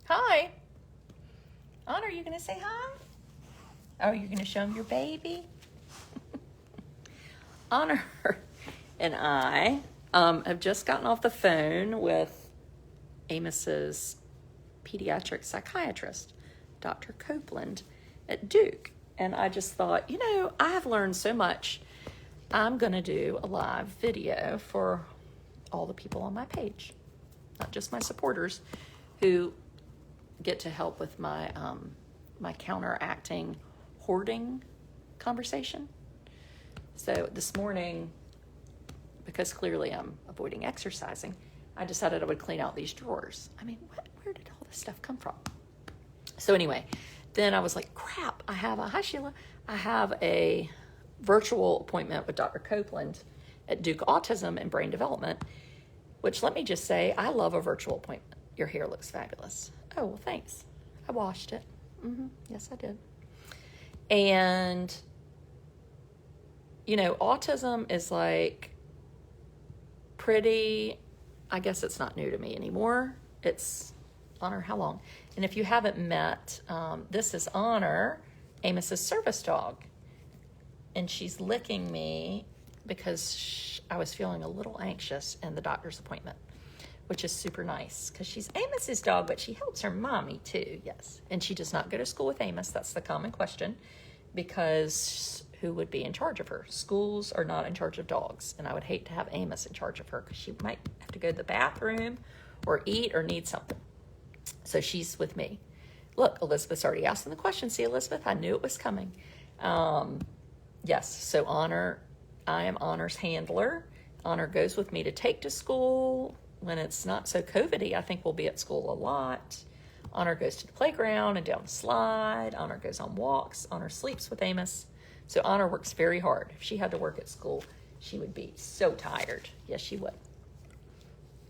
Hi. Honor, you going to say hi? Oh, you're going to show him your baby? Honor and I have just gotten off the phone with Amos's pediatric psychiatrist, Dr. Copeland at Duke. And I just thought, I have learned so much. I'm going to do a live video for all the people on my page, not just my supporters who get to help with my my counteracting hoarding conversation. So this morning, because clearly I'm avoiding exercising, I decided I would clean out these drawers. I mean, where did all this stuff come from? So anyway, then I was like, crap, hi Sheila, I have a virtual appointment with Dr. Copeland at Duke Autism and Brain Development, which let me just say, I love a virtual appointment. Your hair looks fabulous. Oh, well, thanks. I washed it. Yes, I did. And, autism is like pretty, I guess it's not new to me anymore. It's Honor, how long? And if you haven't met, this is Honor, Amos's service dog. And she's licking me because I was feeling a little anxious in the doctor's appointment, which is super nice because she's Amos's dog, but she helps her mommy too, yes. And she does not go to school with Amos. That's the common question, because who would be in charge of her? Schools are not in charge of dogs, and I would hate to have Amos in charge of her because she might have to go to the bathroom or eat or need something. So she's with me. Look, Elizabeth's already asking the question. See, Elizabeth, I knew it was coming. Yes, so Honor, I am Honor's handler. Honor goes with me to take to school. When it's not so COVID-y, I think we'll be at school a lot. Honor goes to the playground and down the slide. Honor goes on walks. Honor sleeps with Amos. So Honor works very hard. If she had to work at school, she would be so tired. Yes, she would.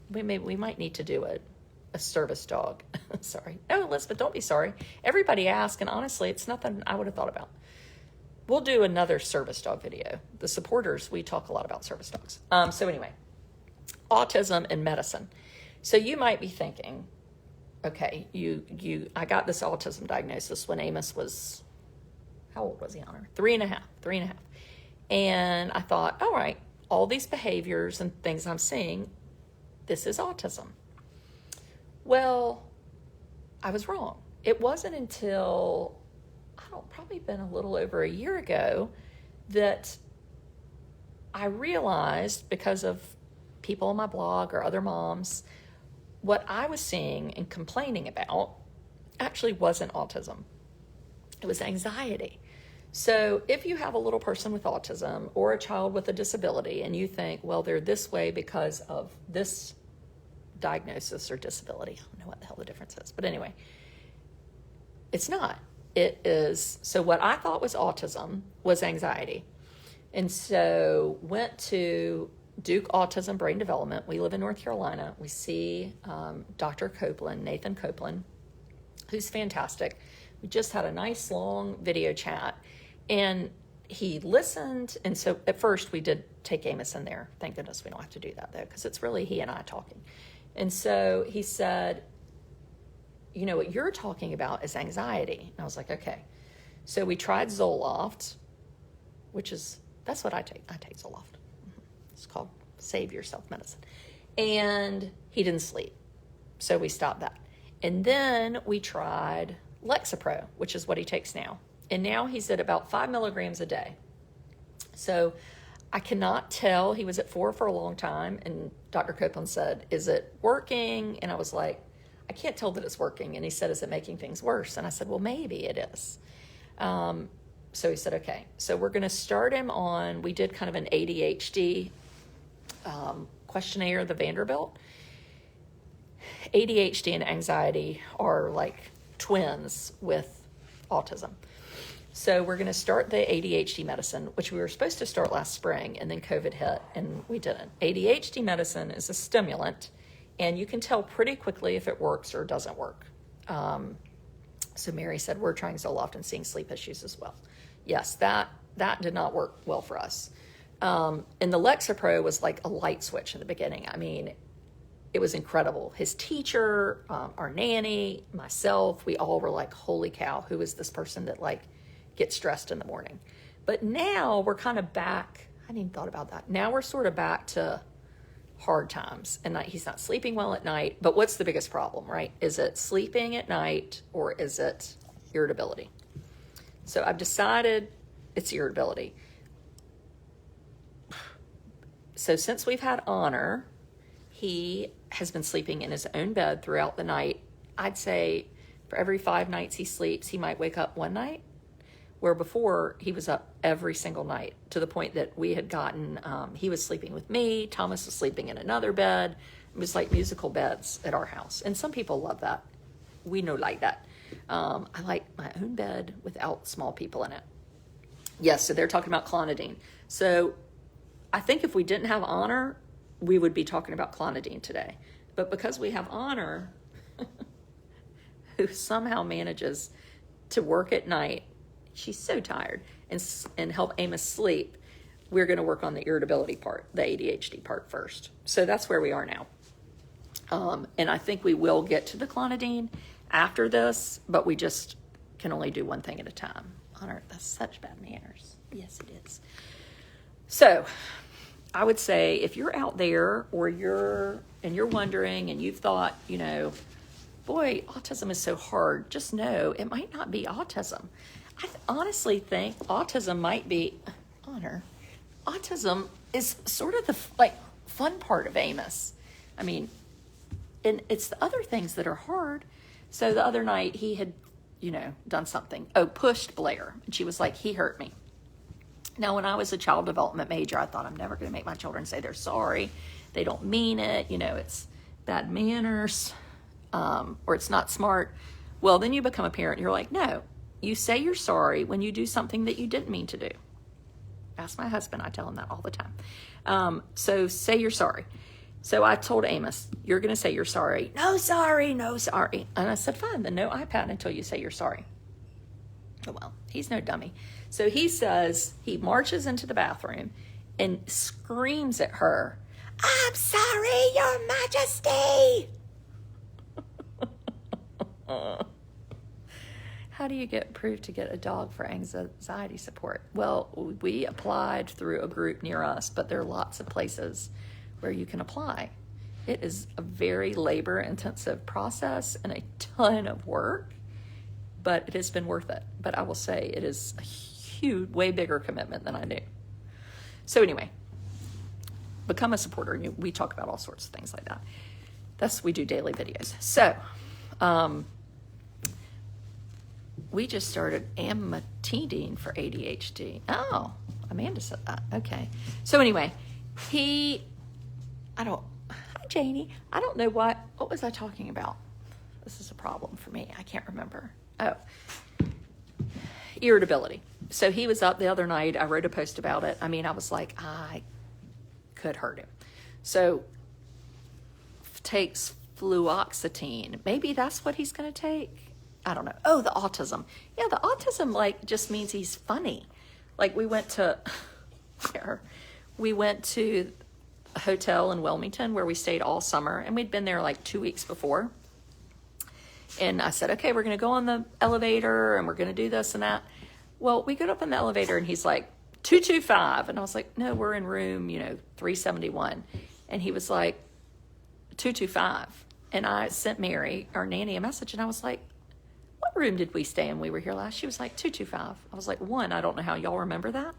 We might need to do a service dog. Sorry. No, Elizabeth, don't be sorry. Everybody asks, and honestly, it's nothing I would have thought about. We'll do another service dog video. The supporters, we talk a lot about service dogs. So anyway, autism and medicine. So you might be thinking, okay, I got this autism diagnosis when Amos was, how old was he, Honor? 3.5. And I thought, all right, all these behaviors and things I'm seeing, this is autism. Well, I was wrong. It wasn't until, probably been a little over a year ago that I realized, because of people on my blog or other moms, what I was seeing and complaining about actually wasn't autism. It was anxiety. So if you have a little person with autism or a child with a disability and you think, well, they're this way because of this diagnosis or disability, I don't know what the hell the difference is, but anyway, it's not. It is, so what I thought was autism was anxiety. And so went to Duke Autism Brain Development. We live in North Carolina. We see Dr. Copeland, Nathan Copeland, who's fantastic. We just had a nice long video chat, and he listened. And so at first we did take Amos in there. Thank goodness we don't have to do that though, because it's really he and I talking. And so he said, what you're talking about is anxiety. And I was like, okay. So we tried Zoloft, that's what I take. I take Zoloft. It's called Save Yourself Medicine. And he didn't sleep. So we stopped that. And then we tried Lexapro, which is what he takes now. And now he's at about 5 milligrams a day. So I cannot tell. He was at 4 for a long time. And Dr. Copeland said, is it working? And I was like, I can't tell that it's working. And he said, is it making things worse? And I said, well, maybe it is. So he said, okay. So we're going to start him on, we did kind of an ADHD questionnaire, the Vanderbilt. ADHD and anxiety are like twins with autism. So we're going to start the ADHD medicine, which we were supposed to start last spring, and then COVID hit, and we didn't. ADHD medicine is a stimulant, and you can tell pretty quickly if it works or doesn't work. So Mary said, we're trying Zoloft and seeing sleep issues as well. Yes, that did not work well for us. And the Lexapro was like a light switch in the beginning. I mean, it was incredible. His teacher, our nanny, myself, we all were like, holy cow, who is this person that like gets stressed in the morning? But now we're kind of back. I hadn't even thought about that. Now we're sort of back to hard times, and he's not sleeping well at night. But what's the biggest problem, right? Is it sleeping at night, or is it irritability? So I've decided it's irritability. So since we've had Honor, he has been sleeping in his own bed throughout the night. I'd say for every 5 nights he sleeps, he might wake up one night, where before he was up every single night, to the point that we had gotten, he was sleeping with me, Thomas was sleeping in another bed. It was like musical beds at our house. And some people love that. We know like that. I like my own bed without small people in it. Yes, so they're talking about clonidine. So I think if we didn't have Honor, we would be talking about clonidine today. But because we have Honor, who somehow manages to work at night, she's so tired, and help Amos sleep, we're going to work on the irritability part, the ADHD part first. So that's where we are now. And I think we will get to the clonidine after this, but we just can only do one thing at a time. Honor, that's such bad manners. Yes, it is. So I would say if you're out there, or you're wondering, and you've thought, boy, autism is so hard, just know it might not be autism. I honestly think autism might be, Honor, autism is sort of the fun part of Amos. I mean, and it's the other things that are hard. So the other night he had, done something. Pushed Blair. And she was like, he hurt me. Now, when I was a child development major, I thought, I'm never going to make my children say they're sorry. They don't mean it. It's bad manners, or it's not smart. Well, then you become a parent and you're like, no, you say you're sorry when you do something that you didn't mean to do. Ask my husband. I tell him that all the time. So say you're sorry. So I told Amos, you're going to say you're sorry. No, sorry, no, sorry. And I said, fine, then no iPad until you say you're sorry. Oh, well, he's no dummy. So he says, he marches into the bathroom and screams at her, I'm sorry, Your Majesty. How do you get approved to get a dog for anxiety support? Well, we applied through a group near us, but there are lots of places where you can apply. It is a very labor-intensive process and a ton of work, but it has been worth it. But I will say it is a huge, way bigger commitment than I knew. So anyway, become a supporter. We talk about all sorts of things like that. We do daily videos. So, we just started amantadine for ADHD. Oh, Amanda said that. Okay. So anyway, hi Janie, I don't know what was I talking about? This is a problem for me. I can't remember. Oh, irritability. So he was up the other night. I wrote a post about it. I mean, I was like, I could hurt him. So takes fluoxetine. Maybe that's what he's going to take. I don't know. Oh, the autism. Yeah, the autism just means he's funny. We went to a hotel in Wilmington where we stayed all summer, and we'd been there 2 weeks before. And I said, okay, we're going to go on the elevator and we're going to do this and that. Well, we got up in the elevator and he's like, 225. And I was like, no, we're in room, 371. And he was like, 225. And I sent Mary, our nanny, a message, and I was like, what room did we stay in? We were here last. She was like, 225. I was like, I don't know how y'all remember that.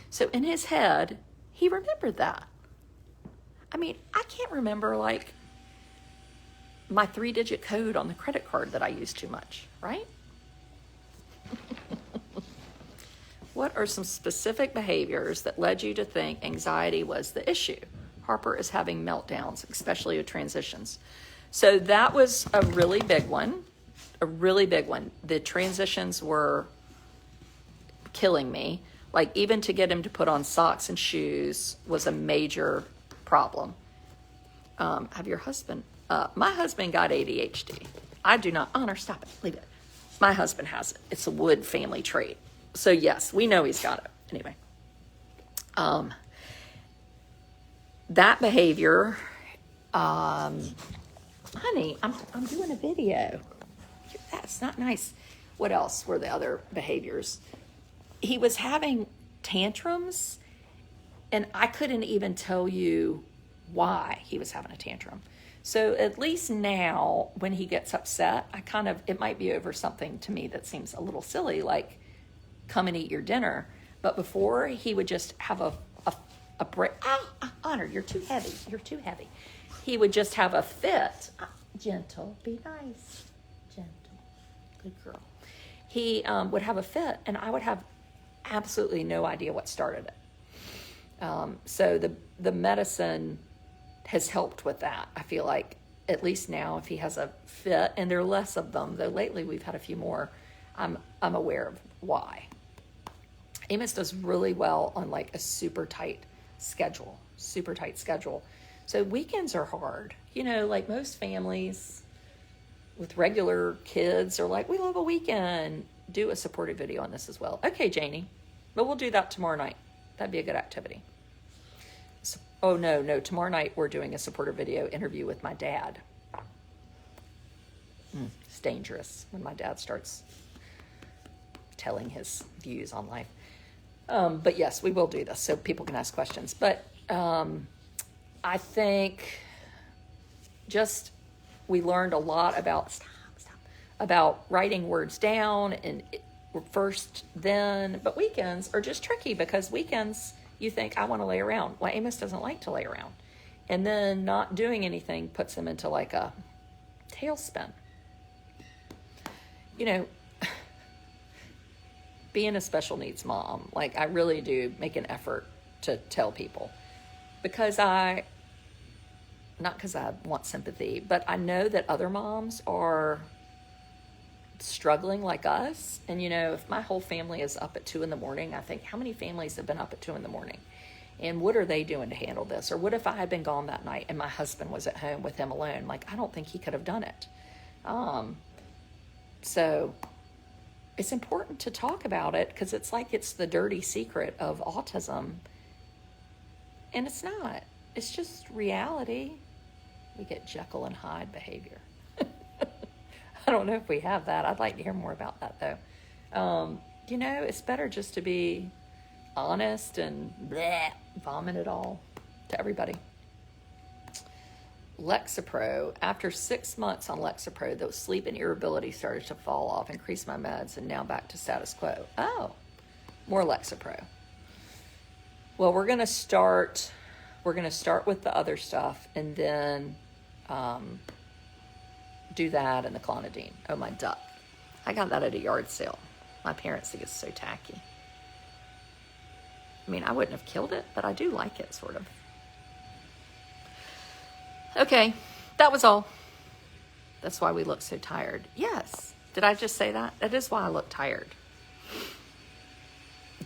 So in his head, he remembered that. I mean, I can't remember my 3-digit code on the credit card that I use too much, right? What are some specific behaviors that led you to think anxiety was the issue? Harper is having meltdowns, especially with transitions. So that was a really big one. The transitions were killing me. Even to get him to put on socks and shoes was a major problem. Have your husband... my husband got ADHD. I do not. Honor, stop it. Leave it. My husband has it. It's a Wood family trait. So yes, we know he's got it. Anyway. That behavior Honey, I'm doing a video. That's not nice. What else were the other behaviors? He was having tantrums, and I couldn't even tell you why he was having a tantrum. So at least now, when he gets upset, it might be over something to me that seems a little silly, like come and eat your dinner. But before, he would just have a break. Honor, you're too heavy. You're too heavy. He would just have a fit. Gentle, be nice. Gentle, good girl. He would have a fit, and I would have absolutely no idea what started it. So the medicine has helped with that. I feel like at least now, if he has a fit, and there are less of them, though lately we've had a few more, I'm aware of why. Amos does really well on like a super tight schedule. So weekends are hard. You know, like most families with regular kids are like, we love a weekend. Do a supportive video on this as well. Okay, Janie, but we'll do that tomorrow night. That'd be a good activity. Oh, no. Tomorrow night we're doing a supporter video interview with my dad. It's dangerous when my dad starts telling his views on life. But yes, we will do this so people can ask questions. But I think just we learned a lot about writing words down and first, then. But weekends are just tricky because weekends, you think, I want to lay around. Well, Amos doesn't like to lay around. And then not doing anything puts him into like a tailspin. You know, being a special needs mom, like I really do make an effort to tell people. Not because I want sympathy, but I know that other moms are struggling like us. And you know, if my whole family is up at 2 a.m, I think, how many families have been up at 2 a.m? And what are they doing to handle this? Or what if I had been gone that night and my husband was at home with him alone? Like, I don't think he could have done it. So it's important to talk about it because it's like it's the dirty secret of autism. And it's not. It's just reality. We get Jekyll and Hyde behavior. I don't know if we have that. I'd like to hear more about that, though. You know, it's better just to be honest and vomit it all to everybody. Lexapro. After 6 months on Lexapro, the sleep and irritability started to fall off, increased my meds, and now back to status quo. Oh, more Lexapro. Well, we're going to start with the other stuff and then do that and the clonidine. Oh, my duck. I got that at a yard sale. My parents think it's so tacky. I mean, I wouldn't have killed it, but I do like it, sort of. Okay, that was all. That's why we look so tired. Yes. Did I just say that? That is why I look tired.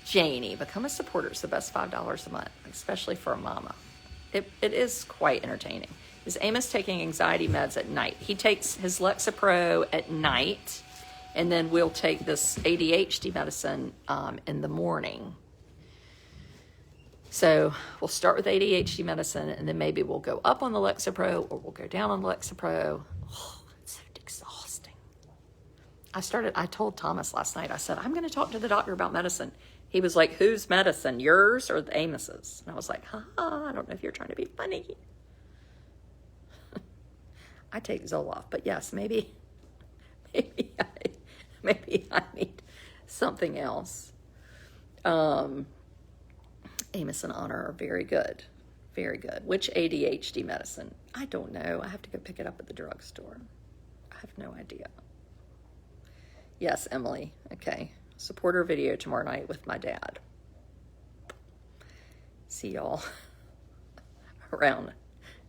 Janie, become a supporter. It's the best $5 a month, especially for a mama. It is quite entertaining. Is Amos taking anxiety meds at night? He takes his Lexapro at night, and then we'll take this ADHD medicine in the morning. So we'll start with ADHD medicine, and then maybe we'll go up on the Lexapro, or we'll go down on the Lexapro. Oh, it's so exhausting. I told Thomas last night, I said, I'm going to talk to the doctor about medicine. He was like, whose medicine, yours or the Amos's? And I was like, I don't know if you're trying to be funny. I take Zoloft, but yes, maybe I need something else. Amos and Honor are very good. Very good. Which ADHD medicine? I don't know. I have to go pick it up at the drugstore. I have no idea. Yes, Emily. Okay. Supporter video tomorrow night with my dad. See y'all around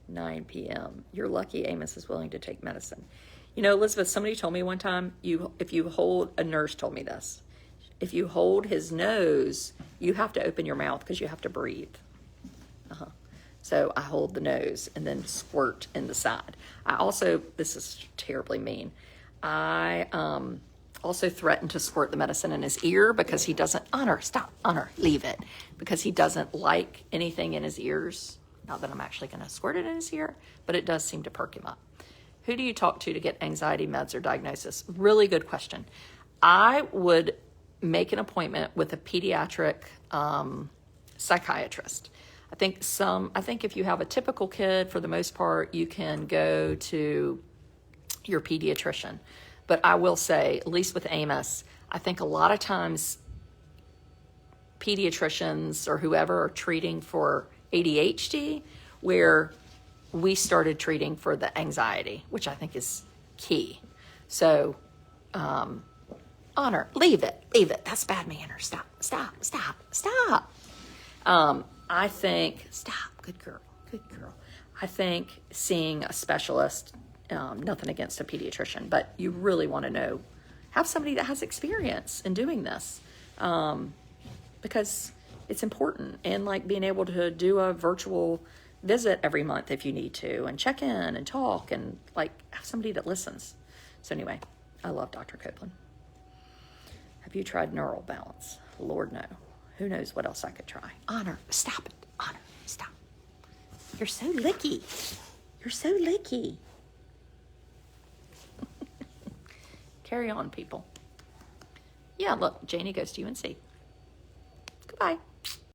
9 p.m. You're lucky Amos is willing to take medicine. You know, Elizabeth, somebody told me one time, a nurse told me this. If you hold his nose, you have to open your mouth because you have to breathe. So I hold the nose and then squirt in the side. This is terribly mean. I also threatened to squirt the medicine in his ear because he doesn't, Honor, leave it. Because he doesn't like anything in his ears. Not that I'm actually going to squirt it in his ear, but it does seem to perk him up. Who do you talk to get anxiety meds or diagnosis? Really good question. I would make an appointment with a pediatric psychiatrist. I think if you have a typical kid, for the most part, you can go to your pediatrician. But I will say, at least with Amos, I think a lot of times pediatricians or whoever are treating for ADHD, where we started treating for the anxiety, which I think is key. So, Honor, leave it. That's bad manners. Stop. I think, stop, good girl. I think seeing a specialist, nothing against a pediatrician, but you really want to have somebody that has experience in doing this, because it's important. And like being able to do a virtual visit every month if you need to, and check in and talk and like have somebody that listens. So anyway, I love Dr. Copeland. Have you tried neural balance? Lord, no. Who knows what else I could try? Honor, stop it. Honor, stop. You're so licky. Carry on, people. Yeah, look, Janie goes to UNC. Goodbye.